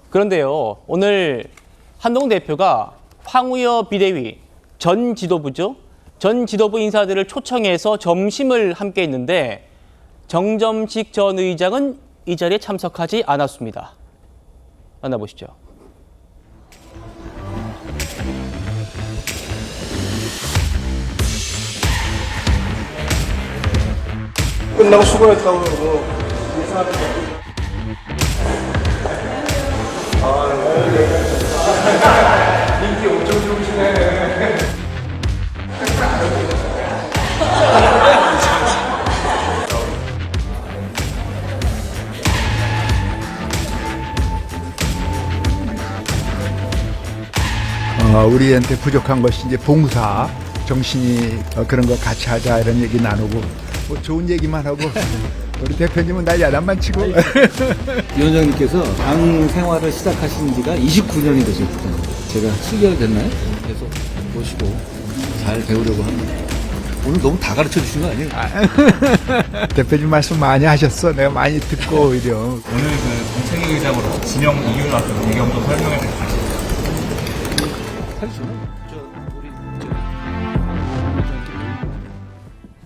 그런데요, 오늘 한동훈 대표가 황우여 비대위 전 지도부죠. 전 지도부 인사들을 초청해서 점심을 함께 했는데 정점식 전 의장은 이 자리에 참석하지 않았습니다. 만나보시죠. 끝나고 수고했다고 그러고 인사하는 인기 엄청 좋으시네. 우리한테 부족한 것이 이제 봉사, 정신이 그런 거 같이 하자 이런 얘기 나누고 뭐 좋은 얘기만 하고 우리 대표님은 날 야단만 치고 위원장님께서 당 생활을 시작하신 지가 29년이 되셨거든요. 제가 7개월 됐나요? 계속 모시고 잘 배우려고 합니다. 오늘 너무 다 가르쳐 주신 거 아니에요? 대표님 말씀 많이 하셨어. 내가 많이 듣고 오히려. 오늘 그 정책위 의장으로 지명 이유를 앞에서 얘기 한번 설명해 주시죠.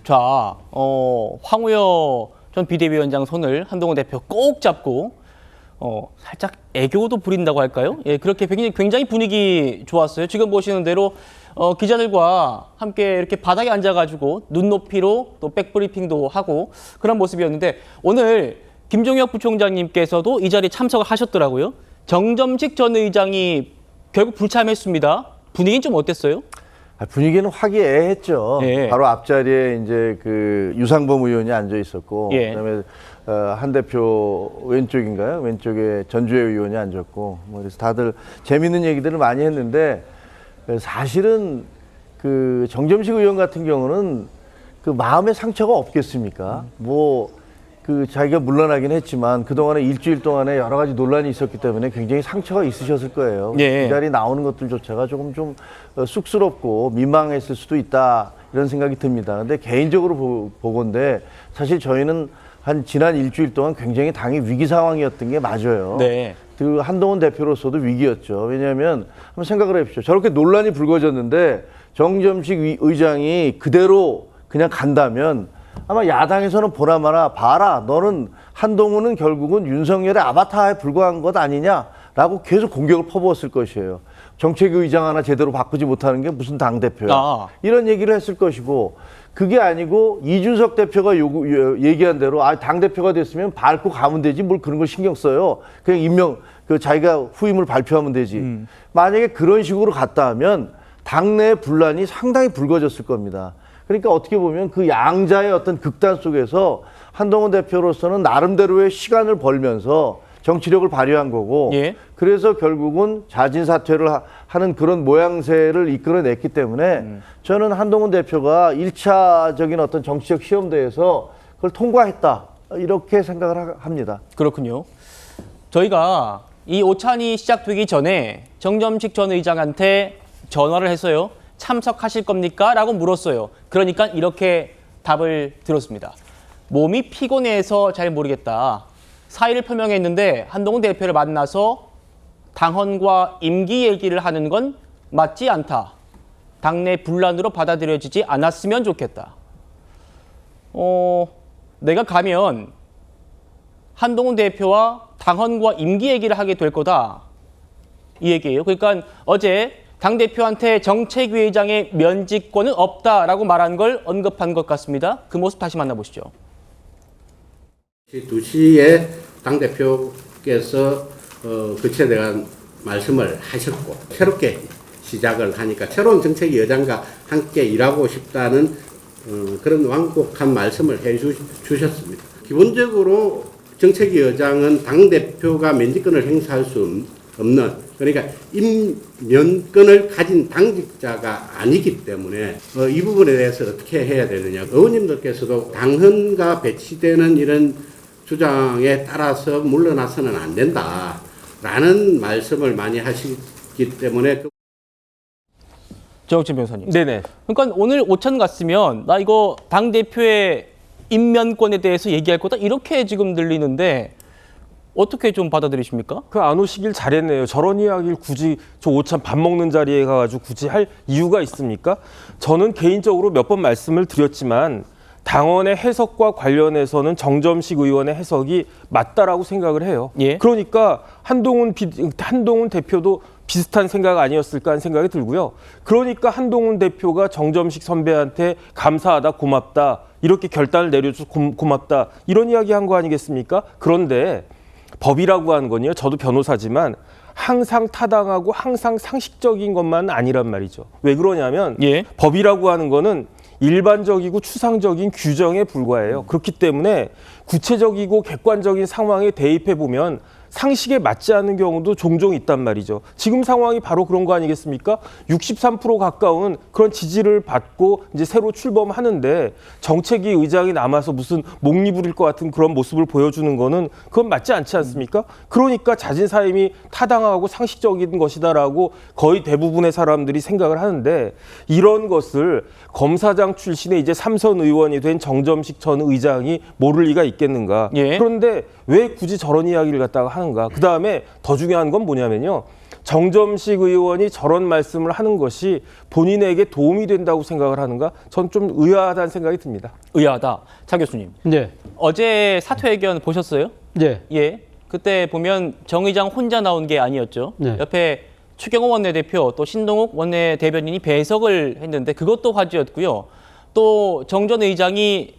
자, 황우여 전 비대위원장 손을 한동훈 대표 꼭 잡고 살짝 애교도 부린다고 할까요? 예, 그렇게 굉장히 분위기 좋았어요. 지금 보시는 대로 기자들과 함께 이렇게 바닥에 앉아가지고 눈높이로 또 백브리핑도 하고 그런 모습이었는데 오늘 김종혁 부총장님께서도 이 자리에 참석을 하셨더라고요. 정점식 전 의장이 결국 불참했습니다. 분위기는 좀 어땠어요? 분위기는 화기애애했죠. 예. 바로 앞자리에 이제 그 유상범 의원이 앉아 있었고, 예. 그다음에 한 대표 왼쪽인가요? 왼쪽에 전주혜 의원이 앉았고, 뭐 그래서 다들 재밌는 얘기들을 많이 했는데 사실은 그 정점식 의원 같은 경우는 그 마음의 상처가 없겠습니까? 뭐 그 자기가 물러나긴 했지만 그동안에 일주일 동안에 여러 가지 논란이 있었기 때문에 굉장히 상처가 있으셨을 거예요. 예. 이 자리에 나오는 것들조차가 조금 좀 쑥스럽고 민망했을 수도 있다 이런 생각이 듭니다. 근데 개인적으로 보건데 사실 저희는 한 지난 일주일 동안 굉장히 당이 위기 상황이었던 게 맞아요. 네. 그 한동훈 대표로서도 위기였죠. 왜냐하면 한번 생각을 해보십시오. 저렇게 논란이 불거졌는데 정점식 의장이 그대로 그냥 간다면 아마 야당에서는 보나마나 봐라 너는 한동훈은 결국은 윤석열의 아바타에 불과한 것 아니냐라고 계속 공격을 퍼부었을 것이에요. 정책위 의장 하나 제대로 바꾸지 못하는 게 무슨 당대표야. 이런 얘기를 했을 것이고 그게 아니고 이준석 대표가 얘기한 대로 당대표가 됐으면 밟고 가면 되지 뭘 그런 걸 신경 써요. 그냥 자기가 후임을 발표하면 되지. 만약에 그런 식으로 갔다 하면 당내 분란이 상당히 불거졌을 겁니다. 그러니까 어떻게 보면 그 양자의 어떤 극단 속에서 한동훈 대표로서는 나름대로의 시간을 벌면서 정치력을 발휘한 거고 예. 그래서 결국은 자진사퇴를 하는 그런 모양새를 이끌어냈기 때문에 저는 한동훈 대표가 1차적인 어떤 정치적 시험대에서 그걸 통과했다 이렇게 생각을 합니다. 그렇군요. 저희가 이 오찬이 시작되기 전에 정점식 전 의장한테 전화를 했어요. 참석하실 겁니까? 라고 물었어요. 그러니까 이렇게 답을 들었습니다. 몸이 피곤해서 잘 모르겠다. 사의를 표명했는데 한동훈 대표를 만나서 당헌과 임기 얘기를 하는 건 맞지 않다. 당내 분란으로 받아들여지지 않았으면 좋겠다. 내가 가면 한동훈 대표와 당헌과 임기 얘기를 하게 될 거다. 이 얘기예요. 그러니까 어제 당대표한테 정책위 의장의 면직권은 없다라고 말한 걸 언급한 것 같습니다. 그 모습 다시 만나보시죠. 2시에 당대표께서 그치에 대한 말씀을 하셨고 새롭게 시작을 하니까 새로운 정책위 의장과 함께 일하고 싶다는 그런 완곡한 말씀을 해주셨습니다. 기본적으로 정책위 의장은 당대표가 면직권을 행사할 수 없는 그러니까 임면권을 가진 당직자가 아니기 때문에 이 부분에 대해서 어떻게 해야 되느냐. 의원님들께서도 당헌과 배치되는 이런 주장에 따라서 물러나서는 안 된다라는 말씀을 많이 하시기 때문에 정옥진 변호사님. 네네. 그러니까 오늘 오찬 갔으면 나 이거 당대표의 임면권에 대해서 얘기할 거다 이렇게 지금 들리는데 어떻게 좀 받아들이십니까? 그 안 오시길 잘했네요. 저런 이야기를 굳이 저 오찬 밥 먹는 자리에 가가지고 굳이 할 이유가 있습니까? 저는 개인적으로 몇 번 말씀을 드렸지만 당원의 해석과 관련해서는 정점식 의원의 해석이 맞다라고 생각을 해요. 예. 그러니까 한동훈 대표도 비슷한 생각 아니었을까 하는 생각이 들고요. 그러니까 한동훈 대표가 정점식 선배한테 감사하다, 고맙다, 이렇게 결단을 내려줘서 고맙다, 이런 이야기 한 거 아니겠습니까? 그런데 법이라고 하는 건요, 저도 변호사지만 항상 타당하고 항상 상식적인 것만 아니란 말이죠. 왜 그러냐면 예. 법이라고 하는 거는 일반적이고 추상적인 규정에 불과해요. 그렇기 때문에 구체적이고 객관적인 상황에 대입해 보면 상식에 맞지 않는 경우도 종종 있단 말이죠. 지금 상황이 바로 그런 거 아니겠습니까? 63% 가까운 그런 지지를 받고 이제 새로 출범하는데 정책위 의장이 남아서 무슨 목리 부릴 것 같은 그런 모습을 보여주는 거는 그건 맞지 않지 않습니까? 그러니까 자진사임이 타당하고 상식적인 것이다라고 거의 대부분의 사람들이 생각을 하는데, 이런 것을 검사장 출신의 이제 3선 의원이 된 정점식 전 의장이 모를 리가 있겠는가? 예. 그런데 왜 굳이 저런 이야기를 갖다가 하는가? 그 다음에 더 중요한 건 뭐냐면요, 정점식 의원이 저런 말씀을 하는 것이 본인에게 도움이 된다고 생각을 하는가? 전 좀 의아하다는 생각이 듭니다. 의아하다. 차 교수님. 네. 어제 사퇴회견 보셨어요? 네. 예. 그때 보면 정 의장 혼자 나온 게 아니었죠. 네. 옆에 추경호 원내대표 또 신동욱 원내대변인이 배석을 했는데 그것도 화제였고요. 또 정 전 의장이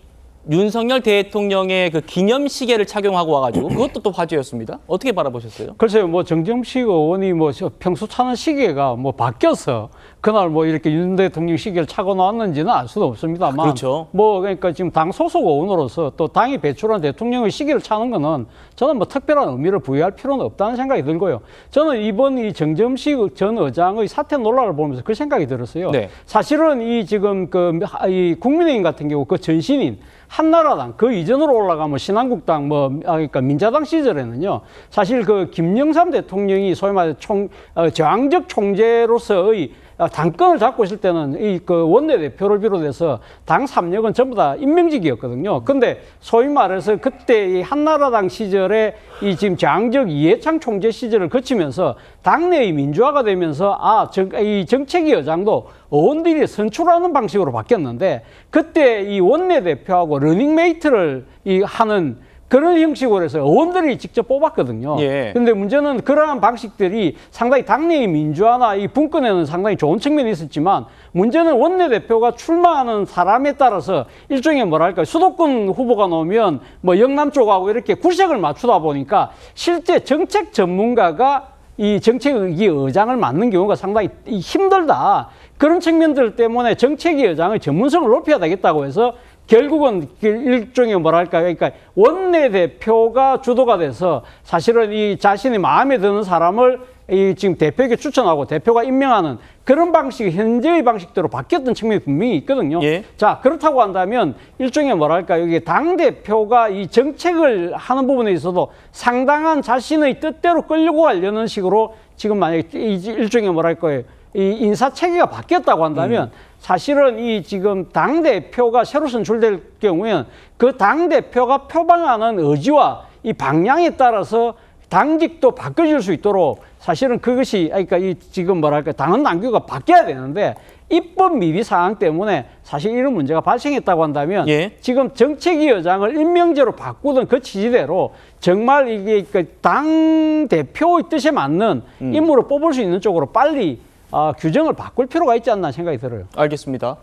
윤석열 대통령의 그 기념시계를 착용하고 와가지고 그것도 또 화제였습니다. 어떻게 바라보셨어요? 글쎄요, 뭐 정점식 의원이 뭐 평소 차는 시계가 뭐 바뀌어서 그날 뭐 이렇게 윤 대통령 시계를 차고 나왔는지는 알 수도 없습니다만. 그렇죠. 뭐 그러니까 지금 당 소속 의원으로서 또 당이 배출한 대통령의 시계를 차는 거는 저는 뭐 특별한 의미를 부여할 필요는 없다는 생각이 들고요. 저는 이번 이 정점식 전 의장의 사퇴 논란을 보면서 그 생각이 들었어요. 네. 사실은 이 지금 이 국민의힘 같은 경우 그 전신인 한나라당 그 이전으로 올라가면 신한국당 그러니까 민자당 시절에는요, 사실 그 김영삼 대통령이 소위 말해 저항적 총재로서의 당권을 잡고 있을 때는 이 그 원내대표를 비롯해서 당 3역은 전부 다 임명직이었거든요. 근데 소위 말해서 그때 이 한나라당 시절에 이 지금 저항적 이해창 총재 시절을 거치면서 당내의 민주화가 되면서 이 정책위 의장도 의원들이 선출하는 방식으로 바뀌었는데, 그때 이 원내대표하고 러닝메이트를 하는 그런 형식으로 해서 의원들이 직접 뽑았거든요. 예. 근데 문제는 그러한 방식들이 상당히 당내의 민주화나 이 분권에는 상당히 좋은 측면이 있었지만, 문제는 원내대표가 출마하는 사람에 따라서 일종의 뭐랄까 수도권 후보가 나오면 뭐 영남 쪽하고 이렇게 구색을 맞추다 보니까 실제 정책 전문가가 이 정책위 의장을 맡는 경우가 상당히 힘들다. 그런 측면들 때문에 정책위 의장의 전문성을 높여야 되겠다고 해서 결국은 일종의 뭐랄까, 그러니까 원내대표가 주도가 돼서 사실은 이 자신이 마음에 드는 사람을 이 지금 대표에게 추천하고 대표가 임명하는 그런 방식이 현재의 방식대로 바뀌었던 측면이 분명히 있거든요. 예. 자, 그렇다고 한다면 일종의 뭐랄까, 여기 당대표가 이 정책을 하는 부분에 있어도 상당한 자신의 뜻대로 끌려고 가려는 식으로 지금 만약에 일종의 뭐랄까요, 이 인사 체계가 바뀌었다고 한다면 사실은 이 지금 당대표가 새로 선출될 경우에는 그 당대표가 표방하는 의지와 이 방향에 따라서 당직도 바꿔줄 수 있도록 사실은 그것이, 그러니까 이 지금 뭐랄까, 당헌 당규가 바뀌어야 되는데 입법 미비 사항 때문에 사실 이런 문제가 발생했다고 한다면 예. 지금 정책위 의장을 임명제로 바꾸던 그 취지대로 정말 이게 당 대표의 뜻에 맞는 인물을 뽑을 수 있는 쪽으로 빨리 규정을 바꿀 필요가 있지 않나 생각이 들어요. 알겠습니다.